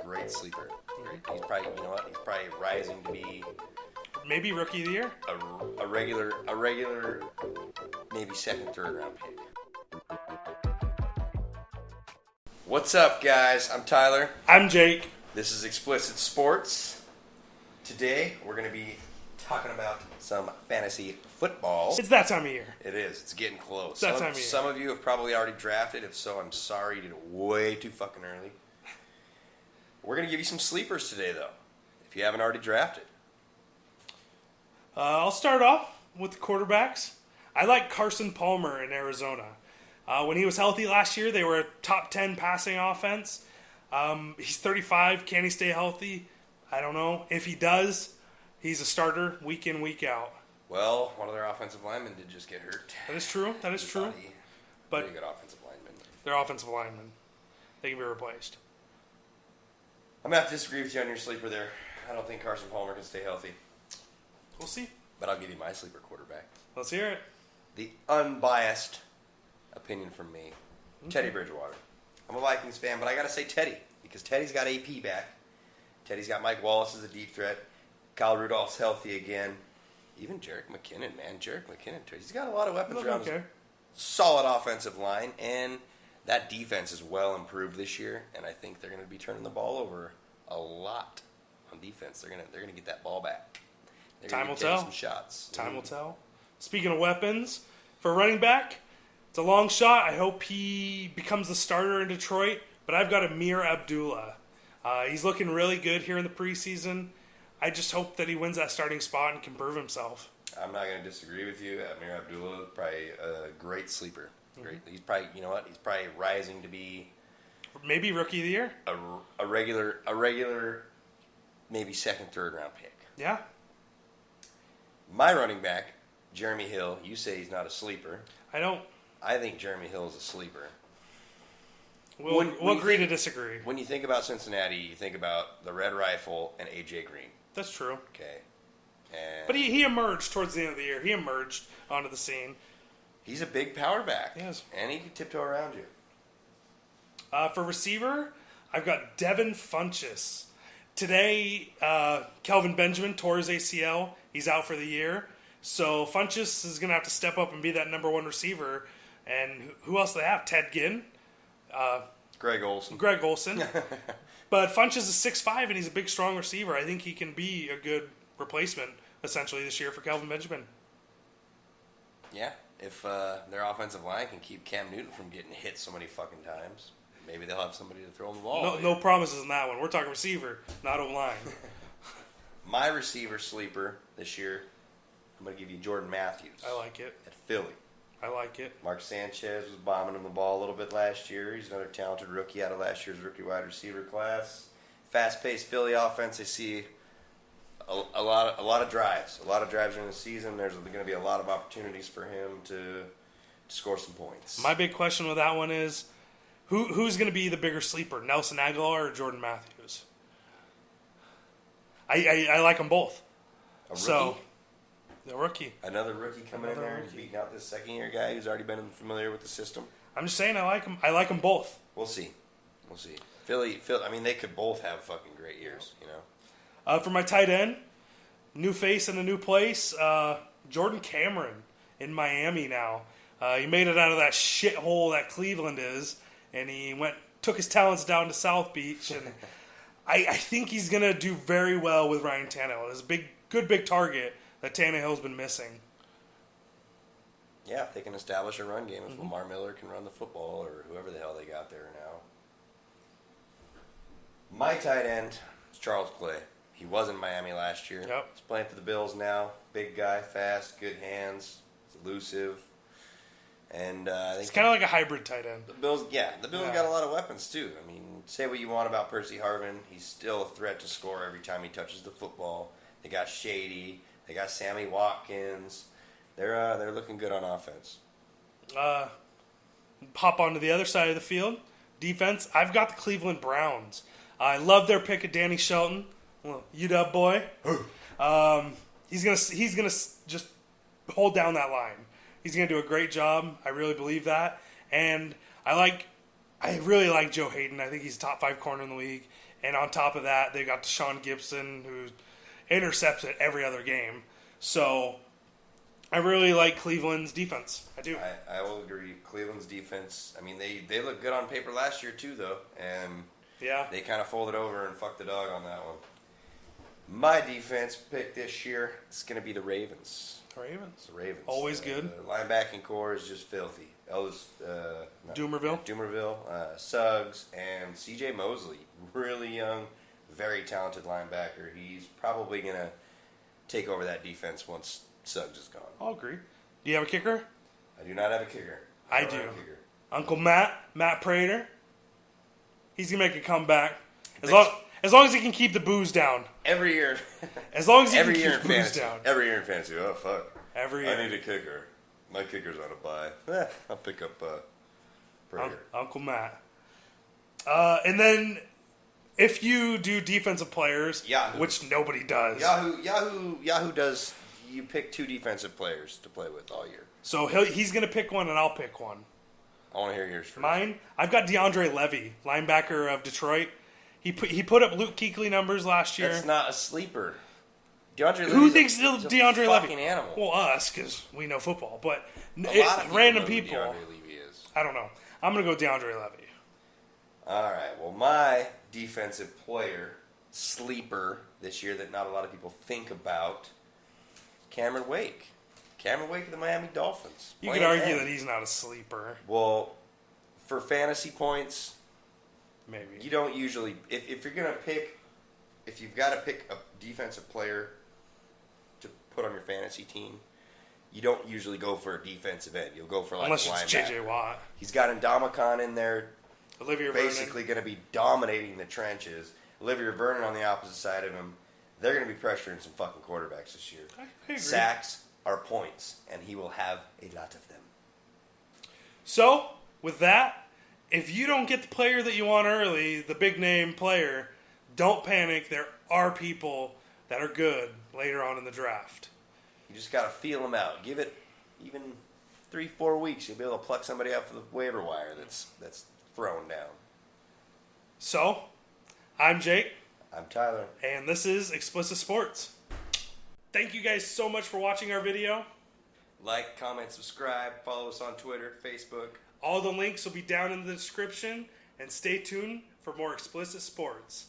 Great sleeper. He's probably, he's probably rising to be Maybe rookie of the year. a regular, maybe second, third round pick. What's up, guys? I'm Tyler. I'm Jake. This is Explicit Sports. Today, we're going to be talking about some fantasy football. It's that time of year. It is. It's getting close. It's that time of year. Some of you have probably already drafted. If so, I'm sorry. You did it way too fucking early. We're going to give you some sleepers today, though, if you haven't already drafted. I'll start off with the quarterbacks. I like Carson Palmer in Arizona. When he was healthy last year, they were a top 10 passing offense. He's 35. Can he stay healthy? I don't know. If he does, he's a starter week in, week out. Well, one of their offensive linemen did just get hurt. That is true. That is true. But pretty good offensive linemen. they're offensive linemen. They can be replaced. I'm going to have to disagree with you on your sleeper there. I don't think Carson Palmer can stay healthy. We'll see. But I'll give you my sleeper quarterback. Let's hear it. The unbiased opinion from me. Teddy Bridgewater. I'm a Vikings fan, but I got to say Teddy. Because Teddy's got AP back. Teddy's got Mike Wallace as a deep threat. Kyle Rudolph's healthy again. Even Jerick McKinnon, man. Jerick McKinnon, too. He's got a lot of weapons around his solid offensive line. And that defense is well improved this year. And I think they're going to be turning the ball over a lot on defense. They're going to get that ball back. Time will tell. Some shots. Time will tell. Speaking of weapons, for running back, it's a long shot. I hope he becomes the starter in Detroit. But I've got Amir Abdullah. He's looking really good here in the preseason. I just hope that he wins that starting spot and can prove himself. I'm not going to disagree with you. Amir Abdullah is probably a great sleeper. Great. He's probably, he's probably rising to be maybe rookie of the year. A regular, maybe second, third round pick. Yeah. My running back, Jeremy Hill. You say he's not a sleeper. I don't. I think Jeremy Hill is a sleeper. We'll agree to disagree. When you think about Cincinnati, you think about the Red Rifle and A.J. Green. That's true. Okay. But he emerged towards the end of the year. He emerged onto the scene. He's a big power back. Yes. And he can tiptoe around you. For receiver, I've got Devin Funchess. Today, Kelvin Benjamin tore his ACL. He's out for the year. So Funchess is going to have to step up and be that number one receiver. And who else do they have? Ted Ginn? Greg Olsen. But Funchess is 6'5", and he's a big, strong receiver. I think he can be a good replacement, essentially, this year for Kelvin Benjamin. Yeah. If their offensive line can keep Cam Newton from getting hit so many fucking times, maybe they'll have somebody to throw him the ball. No promises in that one. We're talking receiver, not O-line. My receiver sleeper this year, I'm going to give you Jordan Matthews. I like it. At Philly. I like it. Mark Sanchez was bombing him the ball a little bit last year. He's another talented rookie out of last year's rookie wide receiver class. Fast-paced Philly offense. I see a lot of drives. A lot of drives during the season. There's going to be a lot of opportunities for him to score some points. My big question with that one is, who's going to be the bigger sleeper, Nelson Aguilar or Jordan Matthews? I like them both. A rookie? So, a rookie. Another rookie coming in there and beating out this second-year guy who's already been familiar with the system. I'm just saying I like them. I like them both. We'll see. Philly. I mean, they could both have fucking great years, For my tight end, new face in a new place, Jordan Cameron in Miami now. He made it out of that shithole that Cleveland is, and he took his talents down to South Beach, and I think he's going to do very well with Ryan Tannehill. It's a good big target that Tannehill's been missing. Yeah, if they can establish a run game, if Lamar Miller can run the football, or whoever the hell they got there now. My tight end is Charles Clay. He was in Miami last year. Yep. He's playing for the Bills now. Big guy, fast, good hands, elusive. And I think it's kind of like a hybrid tight end. The Bills got a lot of weapons too. I mean, say what you want about Percy Harvin, he's still a threat to score every time he touches the football. They got Shady, they got Sammy Watkins. They're looking good on offense. Hop onto the other side of the field, defense. I've got the Cleveland Browns. I love their pick of Danny Shelton, UW boy. He's gonna just hold down that line. He's gonna do a great job. I really believe that, and I really like Joe Hayden. I think he's a top 5 corner in the league. And on top of that, they got Deshaun Gibson, who intercepts it every other game. So I really like Cleveland's defense. I do. I will agree. Cleveland's defense, I mean, they looked good on paper last year too, though. And Yeah. they kind of folded over and fucked the dog on that one. My defense pick this year is going to be the Ravens. Ravens. The Ravens. Always good. The linebacking core is just filthy. Doomerville. Suggs, and C.J. Mosley. Really young, very talented linebacker. He's probably going to take over that defense once Suggs is gone. I'll agree. Do you have a kicker? I do not have a kicker. I don't do. have a kicker. Uncle Matt Prater. He's going to make a comeback. As long as he can keep the booze down. Every year. As long as he Every can year keep in the booze fantasy. down. Every year in fantasy. Oh, fuck. Every year. I need a kicker. My kicker's on a bye. I'll pick up Prater. Uncle Matt. And then if you do defensive players, Yahoo. which nobody does. Yahoo does. You pick 2 defensive players to play with all year. So he's going to pick one and I'll pick one. I want to hear yours first. Mine, I've got DeAndre Levy, linebacker of Detroit. He put up Luke Kuechly numbers last year. That's not a sleeper. DeAndre Levy. Who thinks DeAndre Levy? Fucking animal. Well, us, because we know football. But A lot of random know who people. DeAndre Levy is. I don't know. I'm going to go DeAndre Levy. All right. Well, my defensive player sleeper this year that not a lot of people think about, Cameron Wake. Cameron Wake of the Miami Dolphins. You could argue that he's not a sleeper. Well, for fantasy points, Maybe. you don't usually. If you're gonna pick, if you've got to pick a defensive player to put on your fantasy team, you don't usually go for a defensive end. You'll go for like Unless a it's linebacker. J.J. Watt. He's got Ndamukong in there, Olivier basically going to be dominating the trenches. Olivier Vernon on the opposite side of him. They're going to be pressuring some fucking quarterbacks this year. I agree. Sacks are points, and he will have a lot of them. So, with that, if you don't get the player that you want early, the big name player, don't panic. There are people that are good later on in the draft. You just got to feel them out. Give it even 3-4 weeks. You'll be able to pluck somebody out for the waiver wire that's thrown down. So, I'm Jake. I'm Tyler. And this is Explicit Sports. Thank you guys so much for watching our video. Like, comment, subscribe. Follow us on Twitter, Facebook. All the links will be down in the description. And stay tuned for more Explicit Sports.